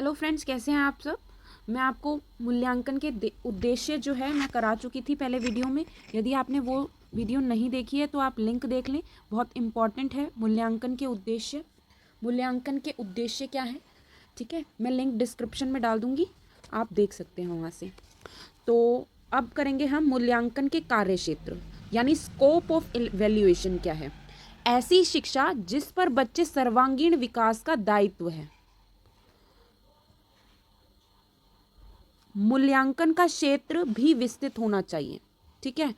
Hello friends, कैसे हैं आप सब। मैं आपको मूल्यांकन के उद्देश्य जो है मैं करा चुकी थी पहले वीडियो में। यदि आपने वो वीडियो नहीं देखी है तो आप लिंक देख लें, बहुत इम्पॉर्टेंट है। मूल्यांकन के उद्देश्य क्या है, ठीक है। मैं लिंक डिस्क्रिप्शन में डाल दूँगी, आप देख सकते हैं वहाँ से। तो अब करेंगे हम मूल्यांकन के कार्यक्षेत्र, यानी स्कोप ऑफ इवैल्यूएशन क्या है। ऐसी शिक्षा जिस पर बच्चे सर्वांगीण विकास का दायित्व है। मूल्यांकन का क्षेत्र भी विस्तृत होना चाहिए, ठीक है।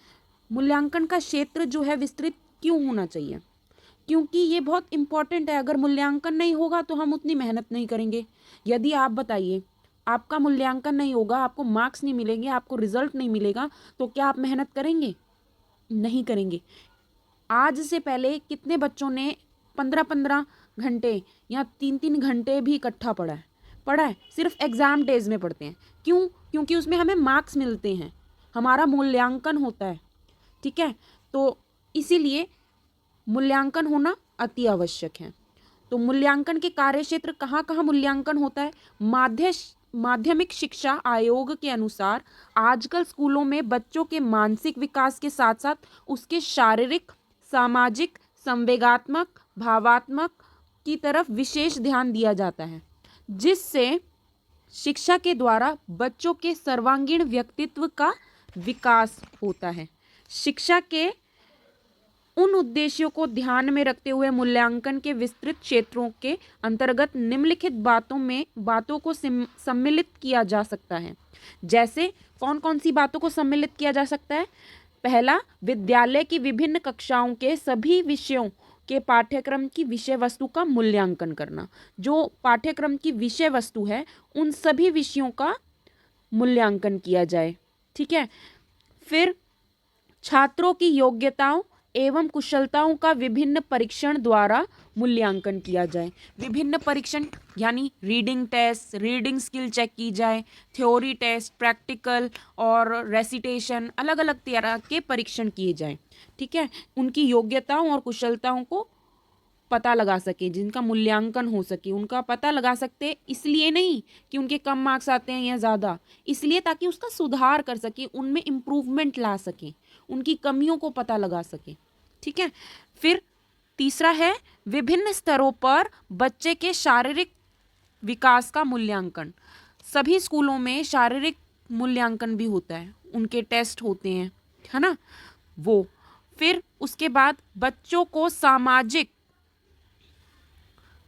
मूल्यांकन का क्षेत्र जो है विस्तृत क्यों होना चाहिए, क्योंकि ये बहुत इंपॉर्टेंट है। अगर मूल्यांकन नहीं होगा तो हम उतनी मेहनत नहीं करेंगे। यदि आप बताइए आपका मूल्यांकन नहीं होगा, आपको मार्क्स नहीं मिलेंगे, आपको रिजल्ट नहीं मिलेगा, तो क्या आप मेहनत करेंगे? नहीं करेंगे। आज से पहले कितने बच्चों ने 15-15 घंटे या 3-3 घंटे भी इकट्ठा पढ़ा है सिर्फ एग्ज़ाम डेज में पढ़ते हैं। क्यों? क्योंकि उसमें हमें मार्क्स मिलते हैं, हमारा मूल्यांकन होता है, ठीक है। तो इसीलिए मूल्यांकन होना अति आवश्यक है। तो मूल्यांकन के कार्यक्षेत्र कहाँ कहाँ मूल्यांकन होता है। माध्यमिक शिक्षा आयोग के अनुसार आजकल स्कूलों में बच्चों के मानसिक विकास के साथ साथ उसके शारीरिक, सामाजिक, संवेगात्मक, भावात्मक की तरफ विशेष ध्यान दिया जाता है, जिससे शिक्षा के द्वारा बच्चों के सर्वांगीण व्यक्तित्व का विकास होता है। शिक्षा के उन उद्देश्यों को ध्यान में रखते हुए मूल्यांकन के विस्तृत क्षेत्रों के अंतर्गत निम्नलिखित बातों को सम्मिलित किया जा सकता है। जैसे कौन कौन सी बातों को सम्मिलित किया जा सकता है। पहला, विद्यालय की विभिन्न कक्षाओं के सभी विषयों के पाठ्यक्रम की विषय वस्तु का मूल्यांकन करना। जो पाठ्यक्रम की विषय वस्तु है उन सभी विषयों का मूल्यांकन किया जाए, ठीक है। फिर छात्रों की योग्यताओं एवं कुशलताओं का विभिन्न परीक्षण द्वारा मूल्यांकन किया जाए। विभिन्न परीक्षण यानी reading test, reading skill check की जाए, थ्योरी टेस्ट, प्रैक्टिकल और रेसिटेशन, अलग अलग तरह के परीक्षण किए जाएं, ठीक है। उनकी योग्यताओं और कुशलताओं को पता लगा सके, जिनका मूल्यांकन हो सके, उनका पता लगा सकते। इसलिए नहीं कि उनके कम मार्क्स आते हैं या ज़्यादा, इसलिए ताकि उसका सुधार कर सके, उनमें इम्प्रूवमेंट ला सके, उनकी कमियों को पता लगा सके, ठीक है। फिर तीसरा है विभिन्न स्तरों पर बच्चे के शारीरिक विकास का मूल्यांकन। सभी स्कूलों में शारीरिक मूल्यांकन भी होता है, उनके टेस्ट होते हैं, है ना वो। फिर उसके बाद बच्चों को सामाजिक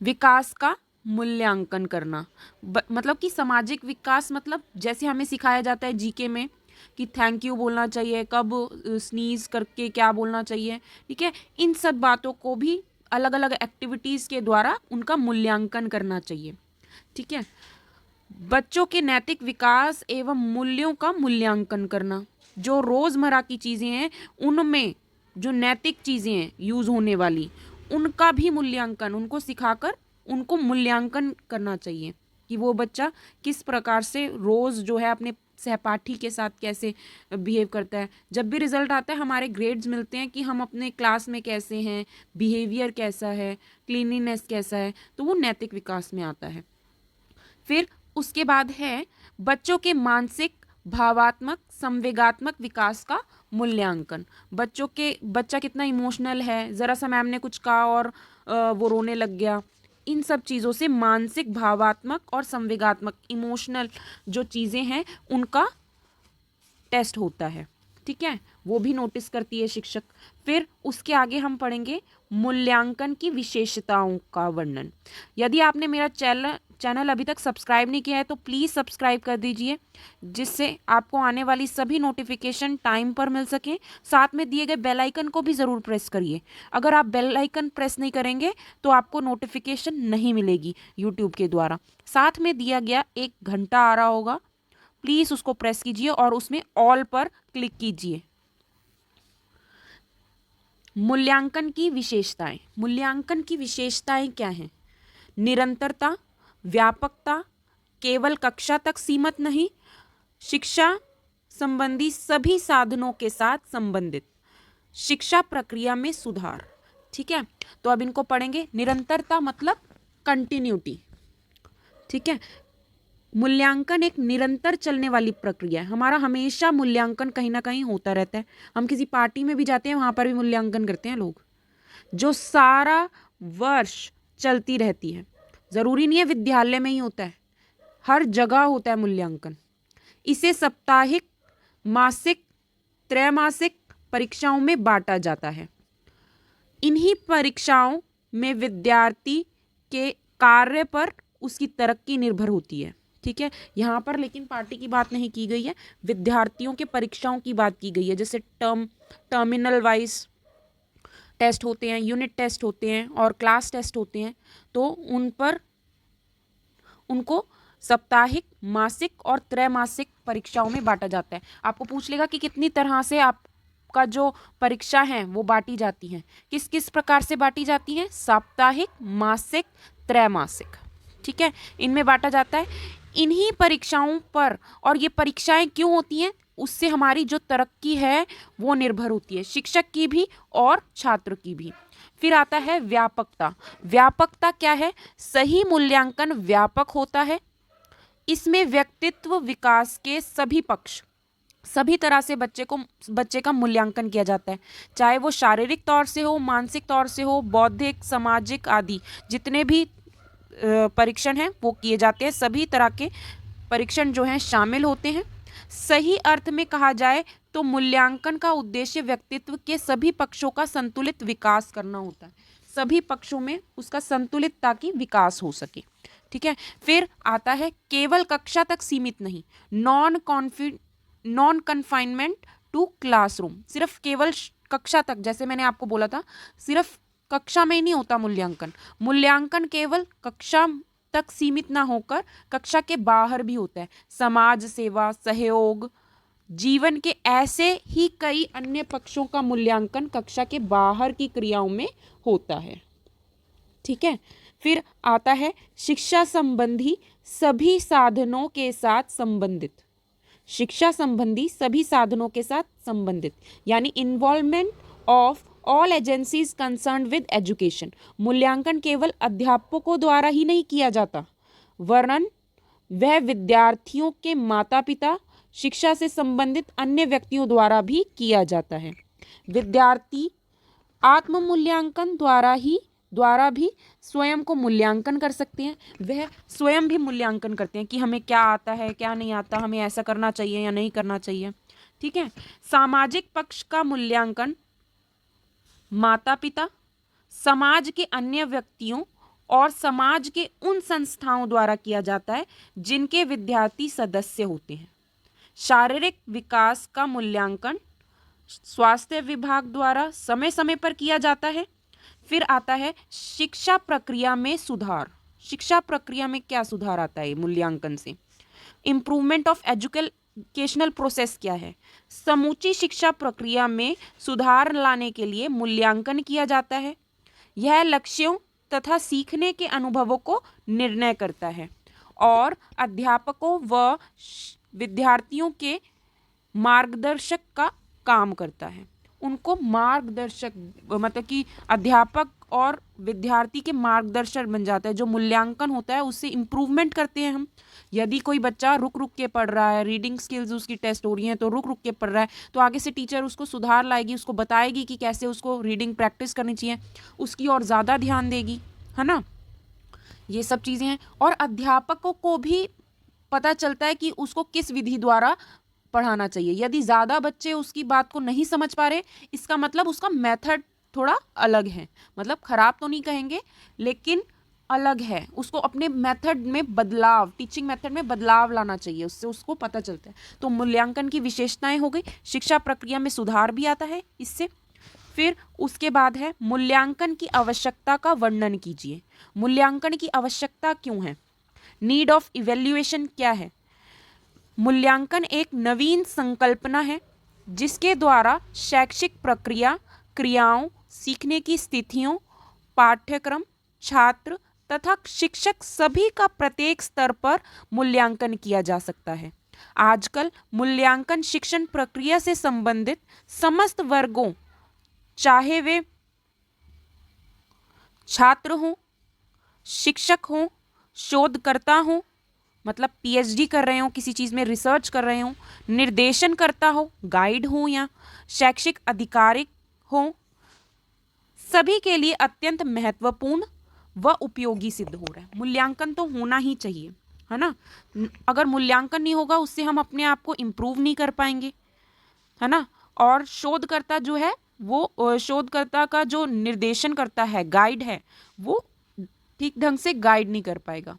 विकास का मूल्यांकन करना। मतलब कि सामाजिक विकास मतलब जैसे हमें सिखाया जाता है जीके में कि थैंक यू बोलना चाहिए, कब स्नीज करके क्या बोलना चाहिए, ठीक है। इन सब बातों को भी अलग अलग एक्टिविटीज़ के द्वारा उनका मूल्यांकन करना चाहिए, ठीक है। बच्चों के नैतिक विकास एवं मूल्यों का मूल्यांकन करना। जो रोज़मर्रा की चीज़ें हैं उनमें जो नैतिक चीज़ें हैं यूज़ होने वाली, उनका भी मूल्यांकन, उनको सिखाकर उनको मूल्यांकन करना चाहिए कि वो बच्चा किस प्रकार से रोज़ जो है अपने सहपाठी के साथ कैसे बिहेव करता है। जब भी रिजल्ट आता है हमारे ग्रेड्स मिलते हैं कि हम अपने क्लास में कैसे हैं, बिहेवियर कैसा है, क्लीनिनेस कैसा है, तो वो नैतिक विकास में आता है। फिर उसके बाद है बच्चों के मानसिक, भावात्मक, संवेगात्मक विकास का मूल्यांकन। बच्चा कितना इमोशनल है, ज़रा सा मैम ने कुछ कहा और वो रोने लग गया। इन सब चीज़ों से मानसिक, भावात्मक और संवेगात्मक, इमोशनल जो चीज़ें हैं उनका टेस्ट होता है, ठीक है। वो भी नोटिस करती है शिक्षक। फिर उसके आगे हम पढ़ेंगे मूल्यांकन की विशेषताओं का वर्णन। यदि आपने मेरा चैनल अभी तक सब्सक्राइब नहीं किया है तो प्लीज़ सब्सक्राइब कर दीजिए, जिससे आपको आने वाली सभी नोटिफिकेशन टाइम पर मिल सके। साथ में दिए गए बेल आइकन को भी ज़रूर प्रेस करिए। अगर आप बेल आइकन प्रेस नहीं करेंगे तो आपको नोटिफिकेशन नहीं मिलेगी यूट्यूब के द्वारा। साथ में दिया गया एक घंटा आ रहा होगा, प्लीज़ उसको प्रेस कीजिए और उसमें ऑल पर क्लिक कीजिए। मूल्यांकन की विशेषताएं। मूल्यांकन की विशेषताएं क्या हैं? निरंतरता, व्यापकता, केवल कक्षा तक सीमित नहीं, शिक्षा संबंधी सभी साधनों के साथ संबंधित, शिक्षा प्रक्रिया में सुधार, ठीक है। तो अब इनको पढ़ेंगे। निरंतरता मतलब कंटिन्यूटी, ठीक है। मूल्यांकन एक निरंतर चलने वाली प्रक्रिया है। हमारा हमेशा मूल्यांकन कहीं ना कहीं होता रहता है। हम किसी पार्टी में भी जाते हैं, वहाँ पर भी मूल्यांकन करते हैं लोग, जो सारा वर्ष चलती रहती है। ज़रूरी नहीं है विद्यालय में ही होता है, हर जगह होता है मूल्यांकन। इसे साप्ताहिक, मासिक, त्रैमासिक परीक्षाओं में बांटा जाता है। इन्हीं परीक्षाओं में विद्यार्थी के कार्य पर उसकी तरक्की निर्भर होती है। ठीक है, यहाँ पर लेकिन पार्टी की बात नहीं की गई है, विद्यार्थियों के परीक्षाओं की बात की गई है। जैसे टर्मिनल वाइज टेस्ट होते हैं, यूनिट टेस्ट होते हैं और क्लास टेस्ट होते हैं, तो उन पर उनको साप्ताहिक, मासिक और त्रैमासिक परीक्षाओं में बांटा जाता है। आपको पूछ लेगा कि कितनी तरह से आपका जो परीक्षा है वो बांटी जाती हैं, किस किस प्रकार से बांटी जाती हैं, साप्ताहिक, मासिक, त्रैमासिक। ठीक है, इनमें बांटा जाता है। इन्हीं परीक्षाओं पर, और ये परीक्षाएं क्यों होती हैं, उससे हमारी जो तरक्की है वो निर्भर होती है, शिक्षक की भी और छात्र की भी। फिर आता है व्यापकता। व्यापकता क्या है? सही मूल्यांकन व्यापक होता है। इसमें व्यक्तित्व विकास के सभी पक्ष, सभी तरह से बच्चे का मूल्यांकन किया जाता है, चाहे वो शारीरिक तौर से हो, मानसिक तौर से हो, बौद्धिक, सामाजिक आदि जितने भी परीक्षण हैं वो किए जाते हैं। सभी तरह के परीक्षण जो हैं शामिल होते हैं। सही अर्थ में कहा जाए तो मूल्यांकन का उद्देश्य व्यक्तित्व के सभी पक्षों का संतुलित विकास करना होता है, सभी पक्षों में उसका संतुलित ताकि विकास हो सके। ठीक है, फिर आता है केवल कक्षा तक सीमित नहीं, नॉन कन्फाइनमेंट टू क्लासरूम। सिर्फ केवल कक्षा तक, जैसे मैंने आपको बोला था, सिर्फ कक्षा में ही नहीं होता मूल्यांकन। मूल्यांकन केवल कक्षा तक सीमित ना होकर कक्षा के बाहर भी होता है। समाज सेवा, सहयोग, जीवन के ऐसे ही कई अन्य पक्षों का मूल्यांकन कक्षा के बाहर की क्रियाओं में होता है। ठीक है, फिर आता है शिक्षा संबंधी सभी साधनों के साथ संबंधित। शिक्षा संबंधी सभी साधनों के साथ संबंधित यानी involvement of all agencies concerned with education. मूल्यांकन केवल अध्यापकों द्वारा ही नहीं किया जाता, वरन वह विद्यार्थियों के माता पिता, शिक्षा से संबंधित अन्य व्यक्तियों द्वारा भी किया जाता है। विद्यार्थी आत्म मूल्यांकन द्वारा भी स्वयं को मूल्यांकन कर सकते हैं। वह स्वयं भी मूल्यांकन करते हैं कि हमें क्या आता है, क्या नहीं आता, हमें ऐसा करना चाहिए या नहीं करना चाहिए। ठीक है, सामाजिक पक्ष का मूल्यांकन माता पिता, समाज के अन्य व्यक्तियों और समाज के उन संस्थाओं द्वारा किया जाता है जिनके विद्यार्थी सदस्य होते हैं। शारीरिक विकास का मूल्यांकन स्वास्थ्य विभाग द्वारा समय समय पर किया जाता है। फिर आता है शिक्षा प्रक्रिया में सुधार। शिक्षा प्रक्रिया में क्या सुधार आता है मूल्यांकन से? इम्प्रूवमेंट ऑफ एजुकेशनल प्रोसेस क्या है? समूची शिक्षा प्रक्रिया में सुधार लाने के लिए मूल्यांकन किया जाता है। यह लक्ष्यों तथा सीखने के अनुभवों को निर्णय करता है और अध्यापकों व विद्यार्थियों के मार्गदर्शक का काम करता है। उनको मार्गदर्शक मतलब कि अध्यापक और विद्यार्थी के मार्गदर्शक बन जाता है। जो मूल्यांकन होता है उससे इम्प्रूवमेंट करते हैं हम। यदि कोई बच्चा रुक रुक के पढ़ रहा है, रीडिंग स्किल्स उसकी टेस्ट हो रही हैं तो रुक रुक के पढ़ रहा है, तो आगे से टीचर उसको सुधार लाएगी, उसको बताएगी कि कैसे उसको रीडिंग प्रैक्टिस करनी चाहिए, उसकी और ज़्यादा ध्यान देगी, है ना। ये सब चीज़ें हैं। और अध्यापकों को भी पता चलता है कि उसको किस विधि द्वारा पढ़ाना चाहिए। यदि ज़्यादा बच्चे उसकी बात को नहीं समझ पा रहे, इसका मतलब उसका मेथड थोड़ा अलग है। मतलब खराब तो नहीं कहेंगे, लेकिन अलग है। उसको अपने मेथड में बदलाव, टीचिंग मेथड में बदलाव लाना चाहिए, उससे उसको पता चलता है। तो मूल्यांकन की विशेषताएं हो गई। शिक्षा प्रक्रिया में सुधार भी आता है इससे। फिर उसके बाद है मूल्यांकन की आवश्यकता का वर्णन कीजिए। मूल्यांकन की आवश्यकता क्यों है? नीड ऑफ इवैल्यूएशन क्या है? मूल्यांकन एक नवीन संकल्पना है जिसके द्वारा शैक्षिक प्रक्रिया, क्रियाओं, सीखने की स्थितियों, पाठ्यक्रम, छात्र तथा शिक्षक सभी का प्रत्येक स्तर पर मूल्यांकन किया जा सकता है। आजकल मूल्यांकन शिक्षण प्रक्रिया से संबंधित समस्त वर्गों, चाहे वे छात्र हों, शिक्षक हों, शोधकर्ता हों, मतलब पीएचडी कर रहे हो, किसी चीज़ में रिसर्च कर रहे हो, निर्देशनकर्ता हो, गाइड हो या शैक्षिक अधिकारी हो, सभी के लिए अत्यंत महत्वपूर्ण व उपयोगी सिद्ध हो रहा है। मूल्यांकन तो होना ही चाहिए, है ना। अगर मूल्यांकन नहीं होगा उससे हम अपने आप को इम्प्रूव नहीं कर पाएंगे, है ना। और शोधकर्ता जो है वो शोधकर्ता का जो निर्देशन करता है, गाइड है, वो ठीक ढंग से गाइड नहीं कर पाएगा।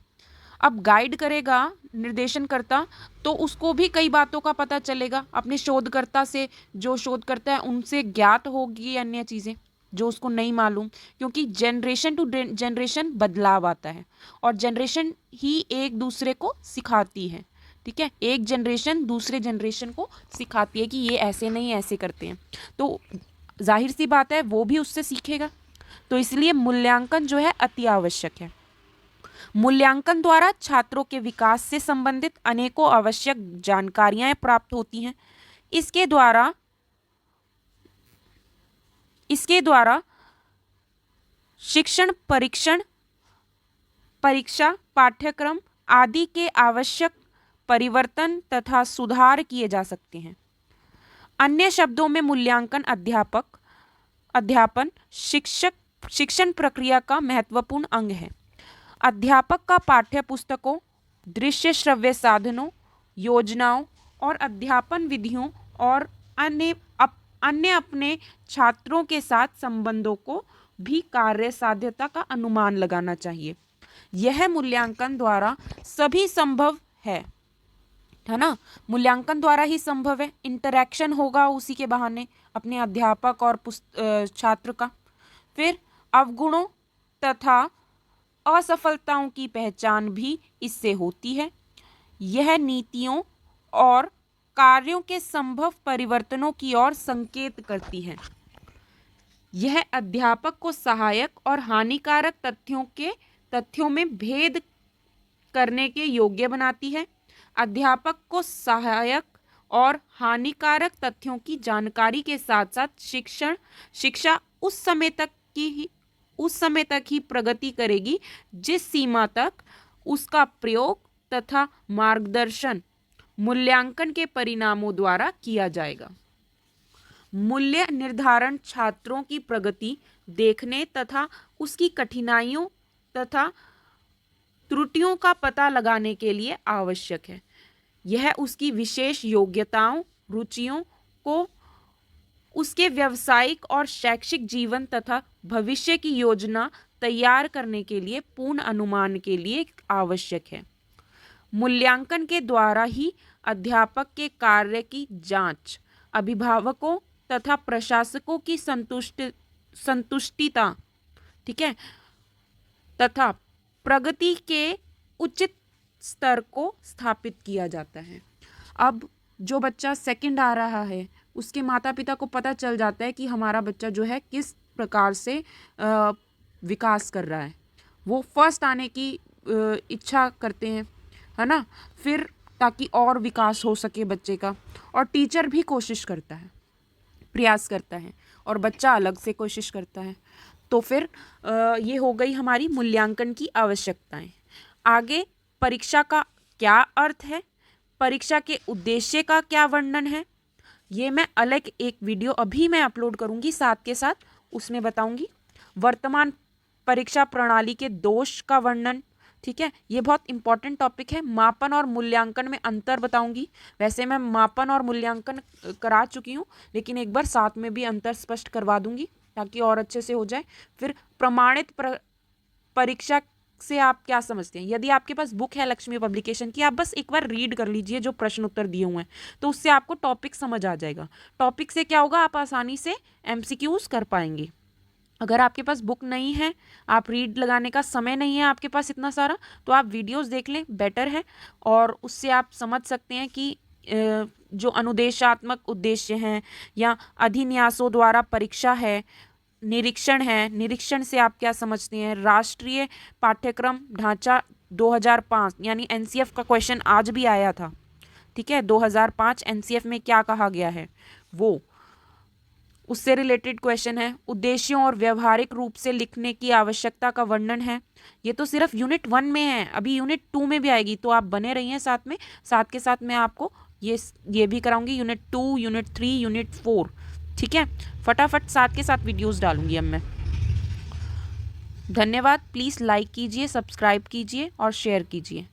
अब गाइड करेगा निर्देशन करता तो उसको भी कई बातों का पता चलेगा, अपने शोधकर्ता से, जो शोधकर्ता है उनसे ज्ञात होगी अन्य चीज़ें जो उसको नहीं मालूम, क्योंकि जनरेशन टू जनरेशन बदलाव आता है और जनरेशन ही एक दूसरे को सिखाती है, ठीक है। एक जनरेशन दूसरे जनरेशन को सिखाती है कि ये ऐसे नहीं ऐसे करते हैं, तो जाहिर सी बात है वो भी उससे सीखेगा। तो इसलिए मूल्यांकन जो है अति आवश्यक है। मूल्यांकन द्वारा छात्रों के विकास से संबंधित अनेकों आवश्यक जानकारियां प्राप्त होती हैं। इसके द्वारा शिक्षण, परीक्षा, पाठ्यक्रम आदि के आवश्यक परिवर्तन तथा सुधार किए जा सकते हैं। अन्य शब्दों में मूल्यांकन अध्यापन शिक्षण प्रक्रिया का महत्वपूर्ण अंग है। अध्यापक का पाठ्य पुस्तकों, दृश्य श्रव्य साधनों, योजनाओं और अध्यापन विधियों और अन्य अपने छात्रों के साथ संबंधों को भी कार्य साध्यता का अनुमान लगाना चाहिए। यह मूल्यांकन द्वारा सभी संभव है ना। मूल्यांकन द्वारा ही संभव है, इंटरैक्शन होगा उसी के बहाने अपने अध्यापक और छात्र का। फिर अवगुणों तथा असफलताओं की पहचान भी इससे होती है। यह नीतियों और कार्यों के संभव परिवर्तनों की ओर संकेत करती है। यह अध्यापक को सहायक और हानिकारक तथ्यों में भेद करने के योग्य बनाती है। अध्यापक को सहायक और हानिकारक तथ्यों की जानकारी के साथ साथ शिक्षा उस समय तक ही प्रगति करेगी जिस सीमा तक उसका प्रयोग तथा मार्गदर्शन मूल्यांकन के परिणामों द्वारा किया जाएगा। मूल्य निर्धारण छात्रों की प्रगति देखने तथा उसकी कठिनाइयों तथा त्रुटियों का पता लगाने के लिए आवश्यक है। यह उसकी विशेष योग्यताओं, रुचियों को उसके व्यावसायिक और शैक्षिक जीवन तथा भविष्य की योजना तैयार करने के लिए पूर्ण अनुमान के लिए आवश्यक है। मूल्यांकन के द्वारा ही अध्यापक के कार्य की जांच, अभिभावकों तथा प्रशासकों की संतुष्टिता, ठीक है, तथा प्रगति के उचित स्तर को स्थापित किया जाता है। अब जो बच्चा सेकंड आ रहा है उसके माता पिता को पता चल जाता है कि हमारा बच्चा जो है किस प्रकार से विकास कर रहा है, वो फर्स्ट आने की इच्छा करते हैं, है ना। फिर ताकि और विकास हो सके बच्चे का, और टीचर भी कोशिश करता है, प्रयास करता है, और बच्चा अलग से कोशिश करता है। तो फिर ये हो गई हमारी मूल्यांकन की आवश्यकताएं। आगे परीक्षा का क्या अर्थ है, परीक्षा के उद्देश्य का क्या वर्णन है, ये मैं अलग एक वीडियो अभी मैं अपलोड करूंगी, साथ के साथ उसमें बताऊंगी। वर्तमान परीक्षा प्रणाली के दोष का वर्णन, ठीक है, ये बहुत इंपॉर्टेंट टॉपिक है। मापन और मूल्यांकन में अंतर बताऊंगी। वैसे मैं मापन और मूल्यांकन करा चुकी हूँ, लेकिन एक बार साथ में भी अंतर स्पष्ट करवा दूंगी ताकि और अच्छे से हो जाए। फिर प्रमाणित परीक्षा से आप क्या समझते हैं। यदि आपके पास बुक है लक्ष्मी पब्लिकेशन की, आप बस एक बार रीड कर लीजिए जो प्रश्न उत्तर दिए हुए हैं, तो उससे आपको टॉपिक समझ आ जाएगा। टॉपिक से क्या होगा, आप आसानी से एमसीक्यूज कर पाएंगे। अगर आपके पास बुक नहीं है, आप रीड लगाने का समय नहीं है आपके पास इतना सारा, तो आप वीडियोस देख लें, बेटर है। और उससे आप समझ सकते हैं कि जो अनुदेशात्मक उद्देश्य हैं या अधिन्यासों द्वारा परीक्षा है, निरीक्षण है, निरीक्षण से आप क्या समझते हैं। राष्ट्रीय पाठ्यक्रम ढांचा 2005 यानी एनसीएफ का क्वेश्चन आज भी आया था, ठीक है। 2005 एनसीएफ में क्या कहा गया है वो, उससे रिलेटेड क्वेश्चन है। उद्देश्यों और व्यवहारिक रूप से लिखने की आवश्यकता का वर्णन है। ये तो सिर्फ यूनिट 1 में है, अभी यूनिट 2 में भी आएगी, तो आप बने रहिए साथ में। साथ के साथ मैं आपको ये भी कराऊंगी, यूनिट 2, यूनिट 3, यूनिट 4। ठीक है, फटाफट साथ के साथ वीडियोस डालूंगी अब मैं। धन्यवाद। प्लीज़ लाइक कीजिए, सब्सक्राइब कीजिए और शेयर कीजिए।